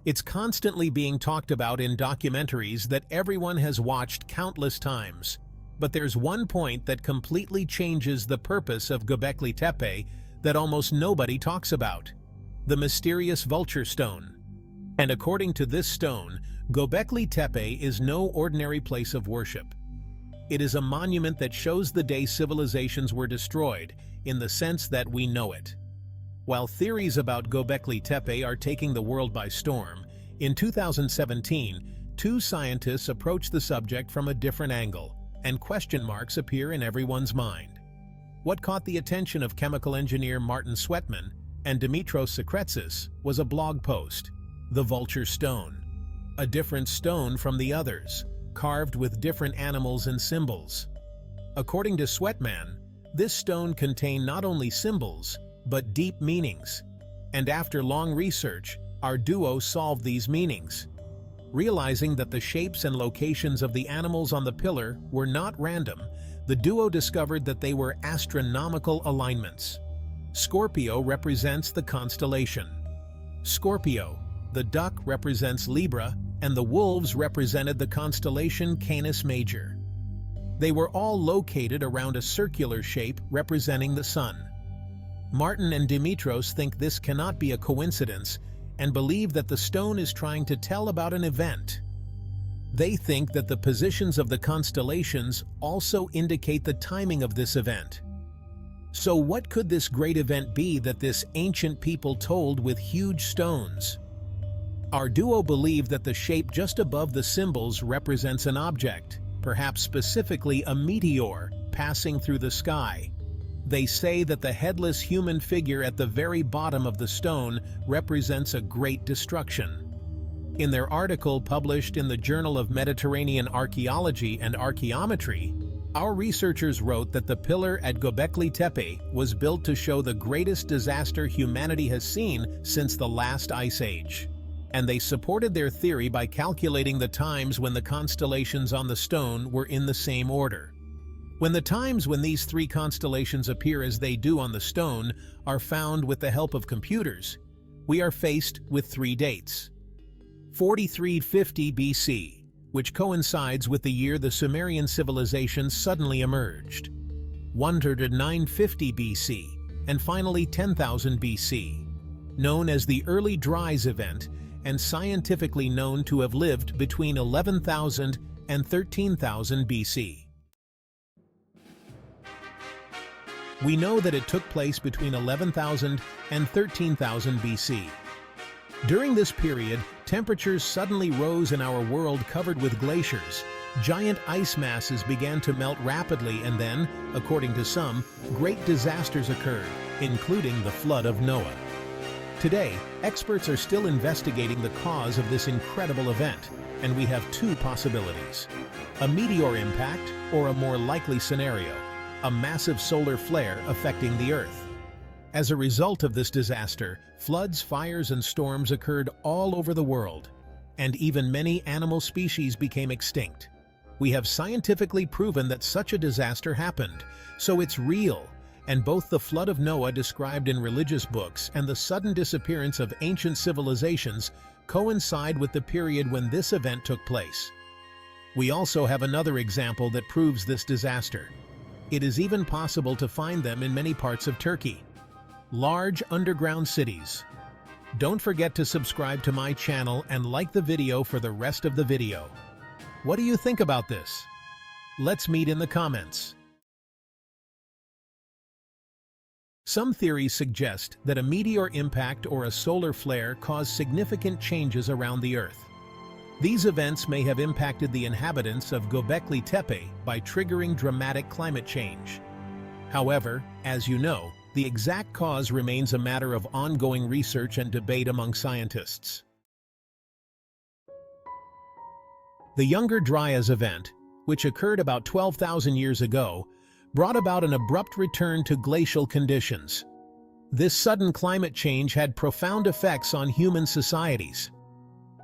It's constantly being talked about in documentaries that everyone has watched countless times. But there's one point that completely changes the purpose of Göbekli Tepe that almost nobody talks about: the mysterious vulture stone. And according to this stone, Göbekli Tepe is no ordinary place of worship. It is a monument that shows the day civilizations were destroyed, in the sense that we know it. While theories about Göbekli Tepe are taking the world by storm, in 2017, two scientists approached the subject from a different angle, and question marks appear in everyone's mind. What caught the attention of chemical engineer Martin Sweatman and Dimitros Sakretsis was a blog post, "The Vulture Stone," a different stone from the others, carved with different animals and symbols. According to Sweatman, this stone contained not only symbols, but deep meanings. And after long research, our duo solved these meanings. Realizing that the shapes and locations of the animals on the pillar were not random, the duo discovered that they were astronomical alignments. Scorpio represents the constellation Scorpio, the duck represents Libra, and the wolves represented the constellation Canis Major. They were all located around a circular shape representing the sun. Martin and Dimitros think this cannot be a coincidence and believe that the stone is trying to tell about an event. They think that the positions of the constellations also indicate the timing of this event. So what could this great event be that this ancient people told with huge stones? Our duo believe that the shape just above the symbols represents an object, perhaps specifically a meteor, passing through the sky. They say that the headless human figure at the very bottom of the stone represents a great destruction. In their article published in the Journal of Mediterranean Archaeology and Archaeometry, our researchers wrote that the pillar at Göbekli Tepe was built to show the greatest disaster humanity has seen since the last ice age. And they supported their theory by calculating the times when the constellations on the stone were in the same order. When the times when these three constellations appear as they do on the stone are found with the help of computers, we are faced with three dates. 4350 BC, which coincides with the year the Sumerian civilization suddenly emerged. 10950 BC, and finally 10,000 BC, known as the Early Dries event and scientifically known to have lived between 11,000 and 13,000 BC. We know that it took place between 11,000 and 13,000 BC. During this period, temperatures suddenly rose in our world covered with glaciers. Giant ice masses began to melt rapidly, and then, according to some, great disasters occurred, including the flood of Noah. Today, experts are still investigating the cause of this incredible event, and we have two possibilities: a meteor impact or a more likely scenario, a massive solar flare affecting the Earth. As a result of this disaster, floods, fires, and storms occurred all over the world, and even many animal species became extinct. We have scientifically proven that such a disaster happened, so it's real, and both the flood of Noah described in religious books and the sudden disappearance of ancient civilizations coincide with the period when this event took place. We also have another example that proves this disaster. It is even possible to find them in many parts of Turkey. Large underground cities. Don't forget to subscribe to my channel and like the video for the rest of the video. What do you think about this? Let's meet in the comments. Some theories suggest that a meteor impact or a solar flare caused significant changes around the Earth. These events may have impacted the inhabitants of Göbekli Tepe by triggering dramatic climate change. However, as you know, the exact cause remains a matter of ongoing research and debate among scientists. The Younger Dryas event, which occurred about 12,000 years ago, brought about an abrupt return to glacial conditions. This sudden climate change had profound effects on human societies.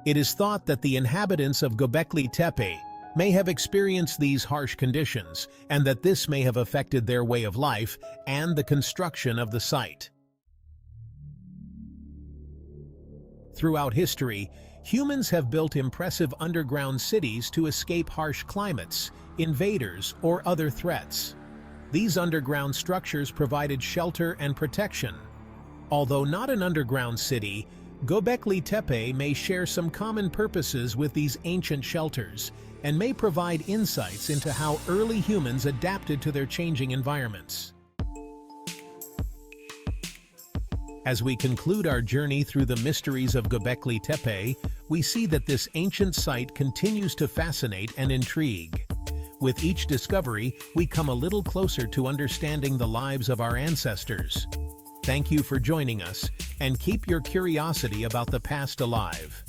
It is thought that the inhabitants of Göbekli Tepe may have experienced these harsh conditions, and that this may have affected their way of life and the construction of the site. Throughout history, Humans have built impressive underground cities to escape harsh climates, invaders, or other threats. These underground structures provided shelter and protection. Although not an underground city, Göbekli Tepe may share some common purposes with these ancient shelters and may provide insights into how early humans adapted to their changing environments. As we conclude our journey through the mysteries of Göbekli Tepe, we see that this ancient site continues to fascinate and intrigue. With each discovery, we come a little closer to understanding the lives of our ancestors. Thank you for joining us, and keep your curiosity about the past alive.